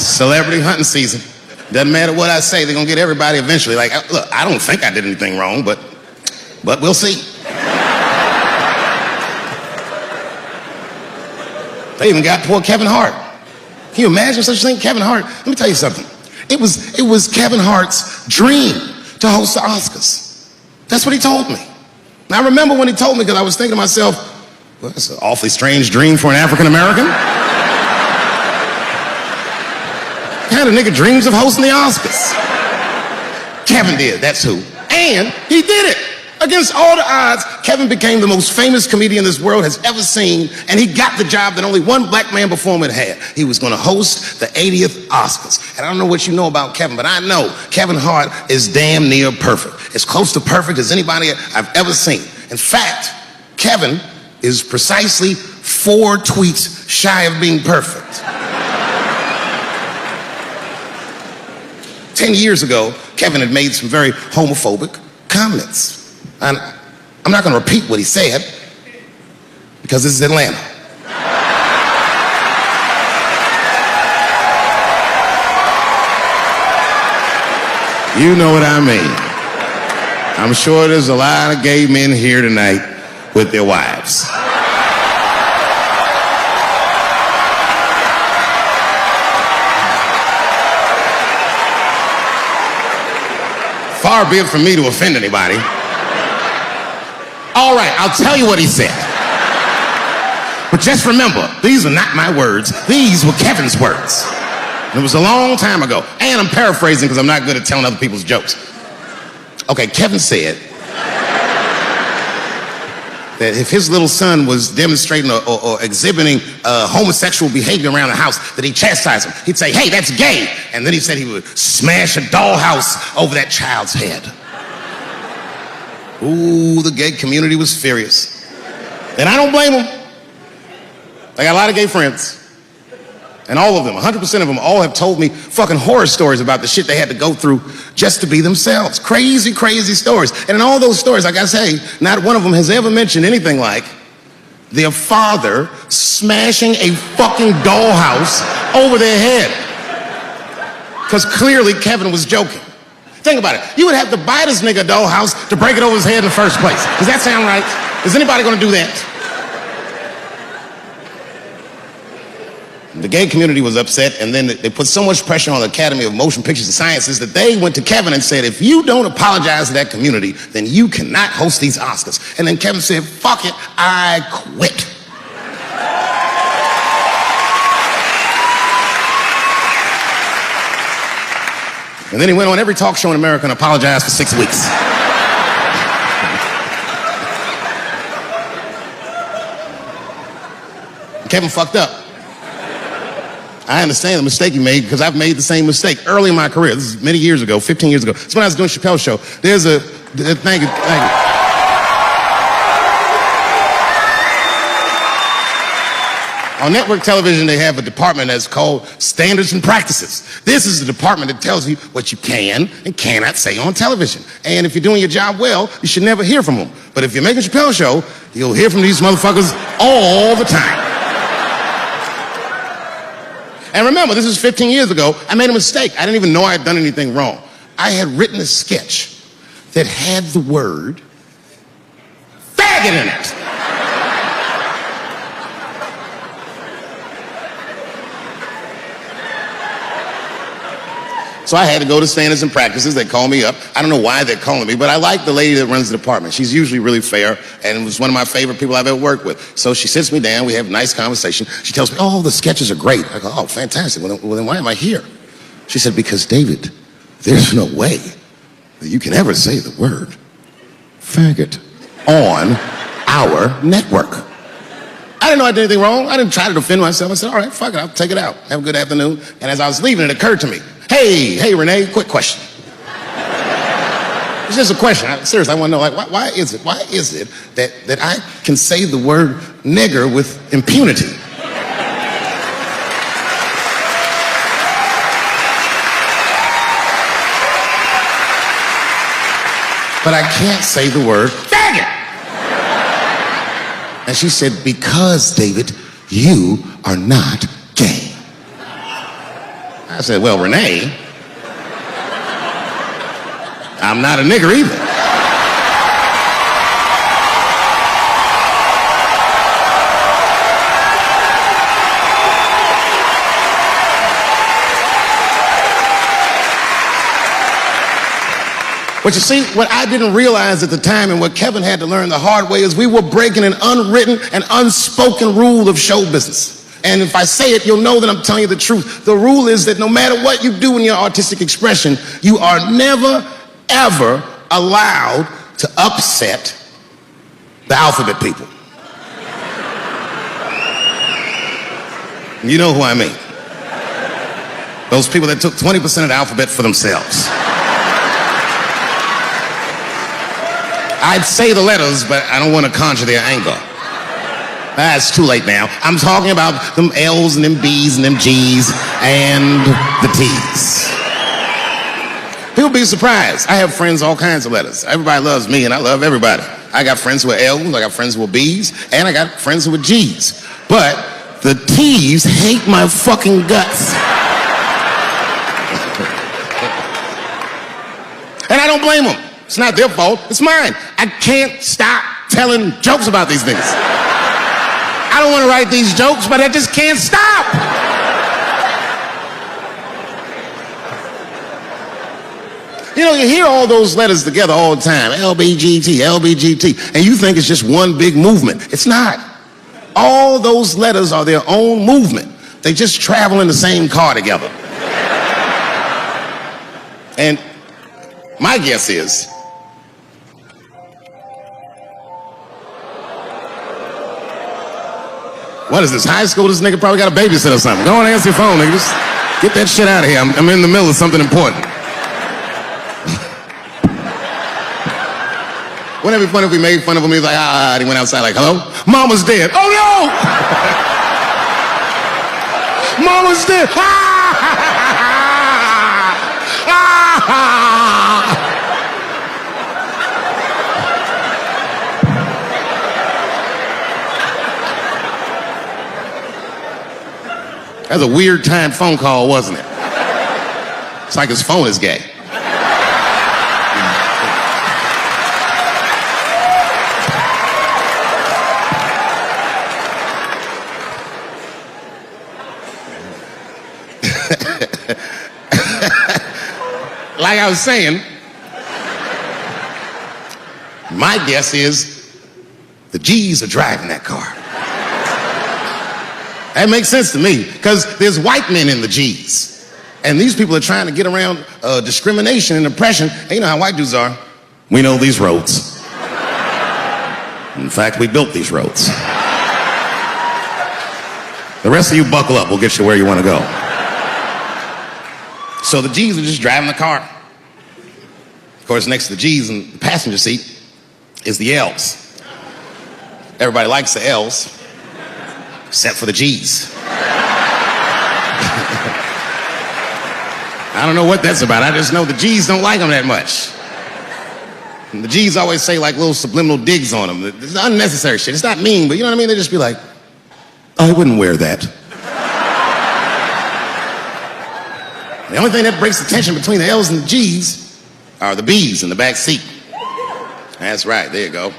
Celebrity hunting season. Doesn't matter what I say, they're gonna get everybody eventually. Like, look, I don't think I did anything wrong, but we'll see. They even got poor Kevin Hart. Can you imagine such a thing? Kevin Hart, let me tell you something. It was Kevin Hart's dream to host the Oscars. That's what he told me. And I remember when he told me, because I was thinking to myself, well, that's an awfully strange dream for an African American. Kind of nigga dreams of hosting the Oscars. Kevin did, that's who. And he did it. Against all the odds, Kevin became the most famous comedian this world has ever seen, and he got the job that only one black man before him had had. He was gonna host the 80th Oscars. And I don't know what you know about Kevin, but I know Kevin Hart is damn near perfect. As close to perfect as anybody I've ever seen. In fact, Kevin is precisely 4 tweets shy of being perfect. 10 years ago, Kevin had made some very homophobic comments. And I'm not going to repeat what he said, because this is Atlanta. You know what I mean. I'm sure there's a lot of gay men here tonight with their wives. Far be it from me to offend anybody. All right, I'll tell you what he said. But just remember, these are not my words. These were Kevin's words. And it was a long time ago. And I'm paraphrasing because I'm not good at telling other people's jokes. Okay, Kevin said that if his little son was demonstrating or exhibiting homosexual behavior around the house, that he'd chastise him. He'd say, hey, that's gay. And then he said he would smash a dollhouse over that child's head. Ooh, the gay community was furious. And I don't blame them. I got a lot of gay friends. And all of them, 100% of them, all have told me fucking horror stories about the shit they had to go through just to be themselves. Crazy, crazy stories. And in all those stories, like I say, not one of them has ever mentioned anything like their father smashing a fucking dollhouse over their head. Because clearly Kevin was joking. Think about it. You would have to buy this nigga a dollhouse to break it over his head in the first place. Does that sound right? Is anybody gonna do that? The gay community was upset, and then they put so much pressure on the Academy of Motion Pictures and Sciences that they went to Kevin and said, if you don't apologize to that community, then you cannot host these Oscars. And then Kevin said, fuck it, I quit. And then he went on every talk show in America and apologized for 6 weeks. Kevin fucked up. I understand the mistake he made because I've made the same mistake early in my career. This is many years ago, 15 years ago. It's when I was doing Chappelle's show. Thank you. On network television, they have a department that's called Standards and Practices. This is the department that tells you what you can and cannot say on television. And if you're doing your job well, you should never hear from them. But if you're making a Chappelle show, you'll hear from these motherfuckers all the time. And remember, this is 15 years ago. I made a mistake. I didn't even know I had done anything wrong. I had written a sketch that had the word faggot in it. So I had to go to Standards and Practices. They call me up. I don't know why they're calling me, but I like the lady that runs the department. She's usually really fair and was one of my favorite people I've ever worked with. So she sits me down. We have a nice conversation. She tells me, oh, the sketches are great. I go, oh, fantastic. Well, then why am I here? She said, because, David, there's no way that you can ever say the word faggot on our network. I didn't know I did anything wrong. I didn't try to defend myself. I said, all right, fuck it, I'll take it out. Have a good afternoon. And as I was leaving, it occurred to me, hey, Renee, quick question. It's just a question. Seriously, I want to know, like, why is it that I can say the word nigger with impunity? But I can't say the word faggot. And she said, because, David, you are not gay. I said, well, Renee, I'm not a nigger either. But you see, what I didn't realize at the time and what Kevin had to learn the hard way is we were breaking an unwritten and unspoken rule of show business. And if I say it, you'll know that I'm telling you the truth. The rule is that no matter what you do in your artistic expression, you are never, ever allowed to upset the alphabet people. You know who I mean. Those people that took 20% of the alphabet for themselves. I'd say the letters, but I don't want to conjure their anger. It's too late now. I'm talking about them L's and them B's and them G's and the T's. People be surprised. I have friends, all kinds of letters. Everybody loves me and I love everybody. I got friends who are L's, I got friends who are B's, and I got friends who are G's. But the T's hate my fucking guts. And I don't blame them. It's not their fault, it's mine. I can't stop telling jokes about these things. I don't want to write these jokes, but I just can't stop. You know, you hear all those letters together all the time, LBGT, LBGT, and you think it's just one big movement. It's not. All those letters are their own movement. They just travel in the same car together. And my guess is, what is this, high school? This nigga probably got a babysitter or something. Go on and answer your phone, nigga. Just get that shit out of here. I'm in the middle of something important. Wouldn't it be funny if we made fun of him? He was like, and he went outside like, hello? Mama's dead. Oh no! Mama's dead. That was a weird time phone call, wasn't it? It's like his phone is gay. Like I was saying, my guess is the G's are driving that car. That makes sense to me, because there's white men in the G's. And these people are trying to get around discrimination and oppression. And you know how white dudes are. We know these roads. In fact, we built these roads. The rest of you buckle up, we'll get you where you want to go. So the G's are just driving the car. Of course, next to the G's in the passenger seat is the L's. Everybody likes the L's. Except for the G's. I don't know what that's about. I just know the G's don't like them that much. And the G's always say like little subliminal digs on them. It's unnecessary shit. It's not mean, but you know what I mean? They just be like, I wouldn't wear that. The only thing that breaks the tension between the L's and the G's are the B's in the back seat. That's right, there you go.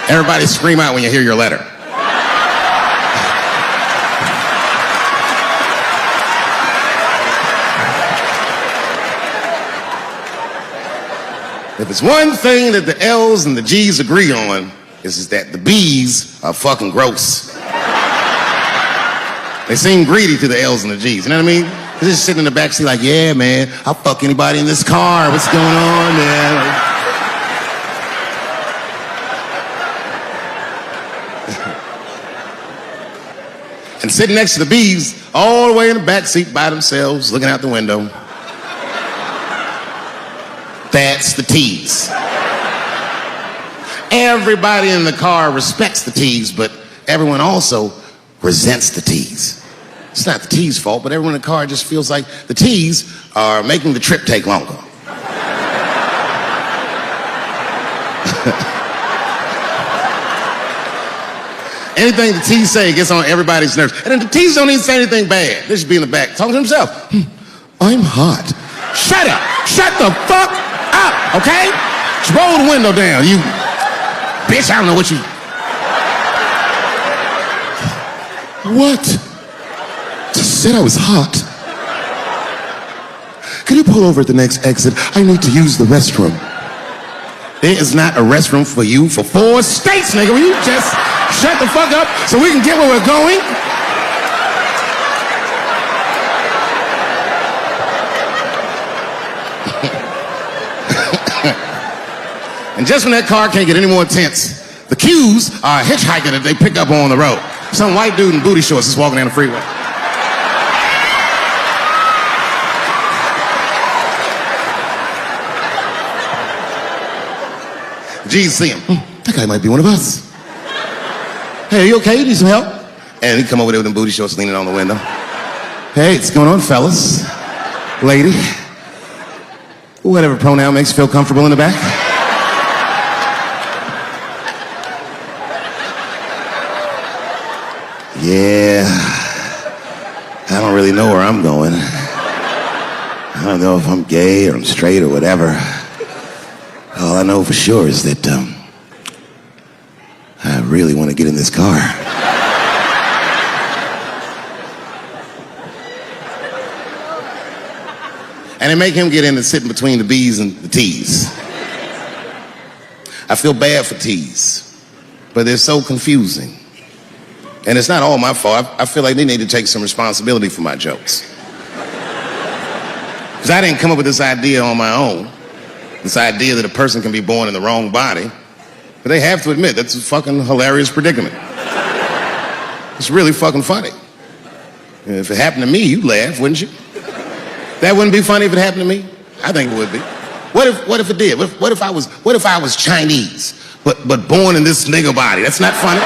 Everybody scream out when you hear your letter. If it's one thing that the L's and the G's agree on, is that the B's are fucking gross. They seem greedy to the L's and the G's, you know what I mean? They're just sitting in the backseat like, yeah, man, I'll fuck anybody in this car. What's going on, man? And sitting next to the B's, all the way in the backseat by themselves, looking out the window. That's the T's. Everybody in the car respects the T's, but everyone also resents the T's. It's not the T's' fault, but everyone in the car just feels like the T's are making the trip take longer. Anything the T's say gets on everybody's nerves. And then the T's don't even say anything bad. They just be in the back talking to himself. I'm hot. Shut it. Shut the fuck up, okay? Just roll the window down, you bitch. I don't know what you... What? Just said I was hot. Can you pull over at the next exit? I need to use the restroom. There is not a restroom for you for 4 states, nigga. Will you just shut the fuck up so we can get where we're going? And just when that car can't get any more tense, the cues are a hitchhiker that they pick up on the road. Some white dude in booty shorts is walking down the freeway. G's see him. That guy might be one of us. Hey, are you okay? Need some help? And he come over there with them booty shorts leaning on the window. Hey, what's going on, fellas? Lady? Whatever pronoun makes you feel comfortable in the back. Yeah, I don't really know where I'm going. I don't know if I'm gay or I'm straight or whatever. All I know for sure is that I really want to get in this car. And they make him get in and sit in between the B's and the T's. I feel bad for T's, but they're so confusing. And it's not all my fault. I feel like they need to take some responsibility for my jokes. Because I didn't come up with this idea on my own. This idea that a person can be born in the wrong body. But they have to admit, that's a fucking hilarious predicament. It's really fucking funny. If it happened to me, you'd laugh, wouldn't you? That wouldn't be funny if it happened to me? I think it would be. What if it did? What if I was Chinese, but born in this nigga body? That's not funny.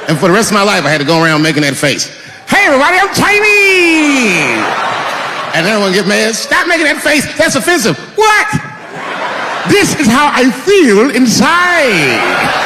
And for the rest of my life, I had to go around making that face. Hey, everybody, I'm Chinese! And everyone get mad. Stop making that face. That's offensive. What? This is how I feel inside.